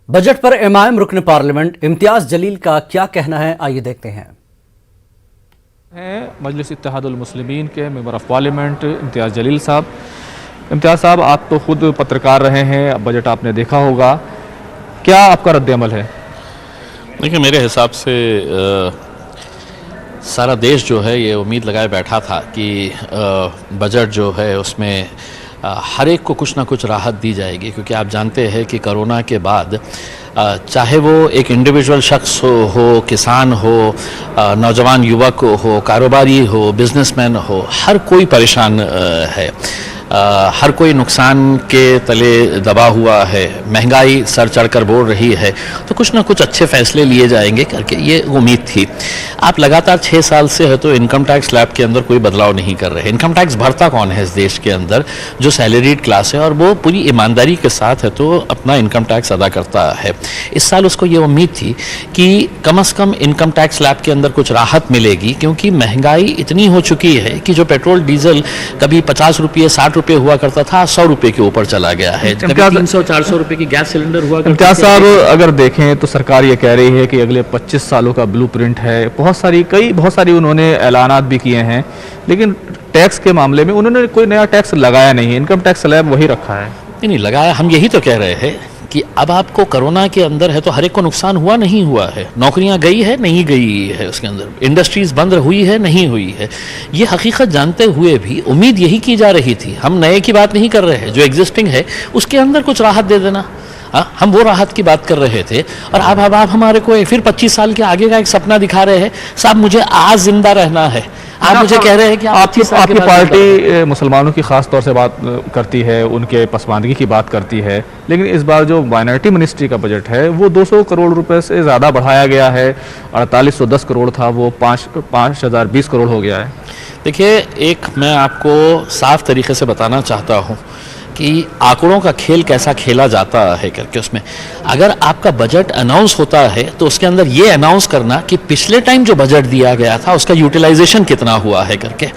Budget पर MIM रुकन parliament Imtiaz Jaleel का क्या कहना है, आइए देखते हैं। मजलिस इत्तेहादुल मुस्लिमीन के member of parliament Imtiaz Jaleel साहब। इम्तियाज साहब, आप तो खुद पत्रकार रहे हैं, अब बजट आपने देखा होगा, क्या आपका रद्द-ए-अमल है? देखिए, मेरे हिसाब से सारा देश जो है ये उम्मीद लगाए बैठा था कि बजट जो है उसमें हर एक को कुछ ना कुछ राहत दी जाएगी, क्योंकि आप जानते हैं कि कोरोना के बाद चाहे वो एक इंडिविजुअल शख्स हो, किसान हो, नौजवान युवक हो, कारोबारी हो, बिजनेसमैन हो, हर कोई परेशान है। हर कोई नुकसान के तले दबा हुआ है, महंगाई सर चढ़कर बोल रही है, तो कुछ ना कुछ अच्छे फैसले लिए जाएंगे करके ये उम्मीद थी। आप लगातार 6 साल से है तो इनकम टैक्स स्लैब के अंदर कोई बदलाव नहीं कर रहे। इनकम टैक्स भरता कौन है इस देश के अंदर? जो सैलरीड क्लास है, और वो पूरी ईमानदारी के साथ है तो अपना इनकम टैक्स अदा करता है। इस साल उसको ये उम्मीद थी कि कम से कम इनकम टैक्स स्लैब के अंदर कुछ राहत मिलेगी, क्योंकि महंगाई इतनी हो चुकी है कि जो पेट्रोल डीजल कभी 50 रुपये 60 रुपये हुआ करता था, 100 रुपये के ऊपर चला गया है। 300-400 रुपये की गैस सिलेंडर हुआ करता। इम्तियाज साहब, अगर देखें तो सरकार ये कह रही है कि अगले 25 सालों का ब्लूप्रिंट है, बहुत सारी उन्होंने ऐलानात भी किए हैं, लेकिन टैक्स के मामले में उन्होंने कोई नया टैक्स लगाया नहीं है, इनकम टैक्स स्लैब वही रखा है। नहीं लगाया, हम यही तो कह रहे हैं कि अब आपको कोरोना के अंदर है तो हर एक को नुकसान हुआ नहीं हुआ है, नौकरियां गई है नहीं गई है, उसके अंदर इंडस्ट्रीज बंद हुई है नहीं हुई है। ये हकीकत जानते हुए भी उम्मीद यही की जा रही थी। हम नए की बात नहीं कर रहे हैं, जो एग्जिस्टिंग है उसके अंदर कुछ राहत दे देना। हम वो राहत की बात कर रहे थे, और अब आप हमारे को फिर 25 साल के आगे का एक सपना दिखा रहे हैं। साहब, मुझे आज जिंदा रहना है, आप मुझे कह रहे हैं कि आपकी पार्टी मुसलमानों की खास तौर से बात करती है, उनके पसमानदगी की बात करती है, लेकिन इस बार जो माइनॉरिटी मिनिस्ट्री का बजट है वो 200 करोड़ रुपए से ज़्यादा बढ़ाया गया है। 4810 करोड़ था, वो 5020 करोड़ हो गया है। देखिए, एक मैं आपको साफ तरीके से बताना चाहता हूँ कि आंकड़ों का खेल कैसा खेला जाता है करके। उसमें अगर आपका बजट अनाउंस होता है तो उसके अंदर ये अनाउंस करना कि पिछले टाइम जो बजट दिया गया था उसका यूटिलाइजेशन कितना हुआ है करके।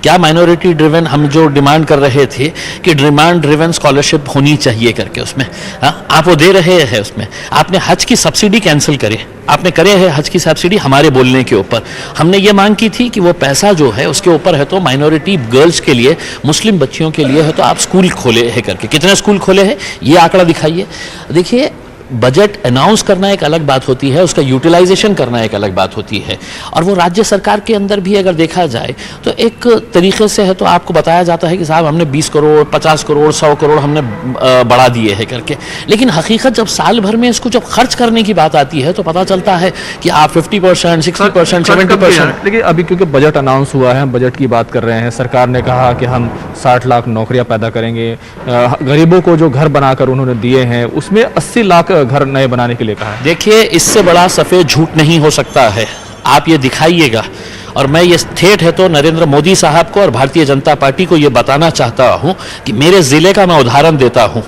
क्या माइनॉरिटी ड्रिवन हम जो डिमांड कर रहे थे कि डिमांड ड्रिवन स्कॉलरशिप होनी चाहिए करके, उसमें आप वो दे रहे हैं। उसमें आपने हज की सब्सिडी कैंसिल करे, आपने करे है हज की सब्सिडी हमारे बोलने के ऊपर। हमने ये मांग की थी कि वो पैसा जो है उसके ऊपर है तो माइनॉरिटी गर्ल्स के लिए, मुस्लिम बच्चियों के लिए है तो आप स्कूल खोले है करके। कितने स्कूल खोले हैं ये आंकड़ा दिखाइए। देखिए, बजट अनाउंस करना एक अलग बात होती है, उसका यूटिलाइजेशन करना एक अलग बात होती है। और वो राज्य सरकार के अंदर भी अगर देखा जाए तो एक तरीके से है तो आपको बताया जाता है कि साहब हमने 20 करोड़ 50 करोड़ 100 करोड़ हमने बढ़ा दिए हैं करके। लेकिन हकीकत जब साल भर में इसको जब खर्च करने की बात आती है तो पता चलता है कि आप 50%, 60%, 70%। लेकिन अभी क्योंकि बजट अनाउंस हुआ है, हम बजट की बात कर रहे हैं, सरकार ने कहा कि हम 60 लाख नौकरियां पैदा करेंगे, गरीबों को जो घर बनाकर उन्होंने दिए हैं उसमें 80 लाख घर नए बनाने के लिए कहा है। देखिए, इससे बड़ा सफेद झूठ नहीं हो सकता है, आप ये दिखाइएगा। और मैं ये ठेठ है तो नरेंद्र मोदी साहब को और भारतीय जनता पार्टी को ये बताना चाहता हूं कि मेरे जिले का मैं उदाहरण देता हूं।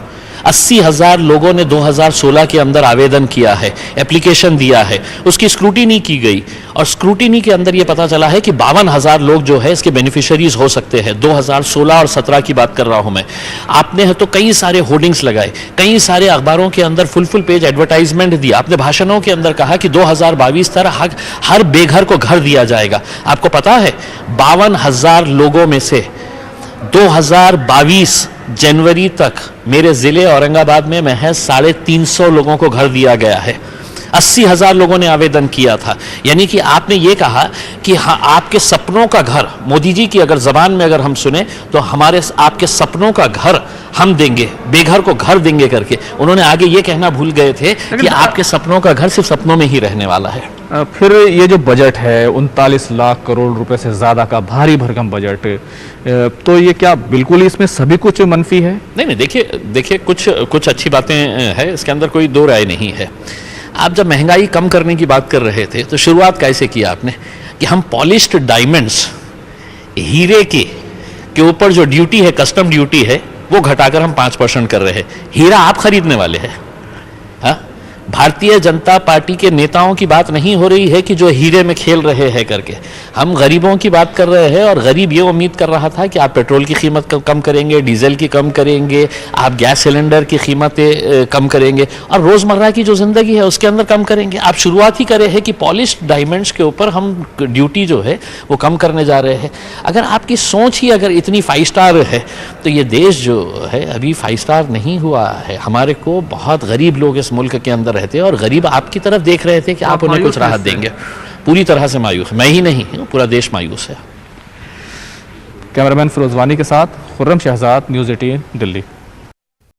80,000 लोगों ने 2016 के अंदर आवेदन किया है, एप्लीकेशन दिया है, उसकी स्क्रूटिनी की गई, और स्क्रूटिनी के अंदर ये पता चला है कि 52,000 लोग जो है इसके बेनिफिशियरीज हो सकते हैं। 2016 और 17 की बात कर रहा हूं मैं। आपने है तो कई सारे होर्डिंग्स लगाए, कई सारे अखबारों के अंदर फुल पेज एडवर्टाइजमेंट दी, आपने भाषणों के अंदर कहा कि 2022 तक हर बेघर को घर दिया जाएगा। आपको पता है 52,000 लोगों में से 2022 जनवरी तक मेरे जिले औरंगाबाद में महज 350 लोगों को घर दिया गया है। 80,000 लोगों ने आवेदन किया था। यानी कि आपने ये कहा कि हाँ, आपके सपनों का घर, मोदी जी की अगर जबान में अगर हम सुने तो आपके सपनों का घर हम देंगे, बेघर को घर देंगे करके। उन्होंने आगे ये कहना भूल गए थे कि आपके सपनों का घर सिर्फ सपनों में ही रहने वाला है। फिर ये जो बजट है 39 लाख करोड़ रुपए से ज्यादा का भारी भरकम बजट, तो ये क्या बिल्कुल ही इसमें सभी कुछ मनफी है? नहीं, देखिए कुछ अच्छी बातें हैं, इसके अंदर कोई दो राय नहीं है। आप जब महंगाई कम करने की बात कर रहे थे तो शुरुआत कैसे की आपने कि हम पॉलिश्ड डायमंड्स, हीरे के ऊपर जो ड्यूटी है, कस्टम ड्यूटी है, वो घटाकर हम 5% कर रहे हैं। हीरा आप खरीदने वाले हैं, हाँ? भारतीय जनता पार्टी के नेताओं की बात नहीं हो रही है कि जो हीरे में खेल रहे हैं करके। हम गरीबों की बात कर रहे हैं और गरीब ये उम्मीद कर रहा था कि आप पेट्रोल की कीमत कम करेंगे, डीजल की कम करेंगे, आप गैस सिलेंडर की कीमतें कम करेंगे और रोज़मर्रा की जो ज़िंदगी है उसके अंदर कम करेंगे। आप शुरुआत ही करे हैं कि पॉलिश्ड डायमंड्स के ऊपर हम ड्यूटी जो है वो कम करने जा रहे हैं। अगर आपकी सोच ही अगर इतनी 5 स्टार है तो ये देश जो है अभी 5 स्टार नहीं हुआ है। हमारे को बहुत गरीब लोग इस मुल्क के अंदर रहते हैं और गरीब आपकी तरफ देख रहे थे कि आप उन्हें कुछ राहत देंगे। पूरी तरह से मायूस, मैं ही नहीं, पूरा देश मायूस है। कैमरामैन फिरोज वानी के साथ खुर्रम शहजाद, न्यूज़ 18 दिल्ली।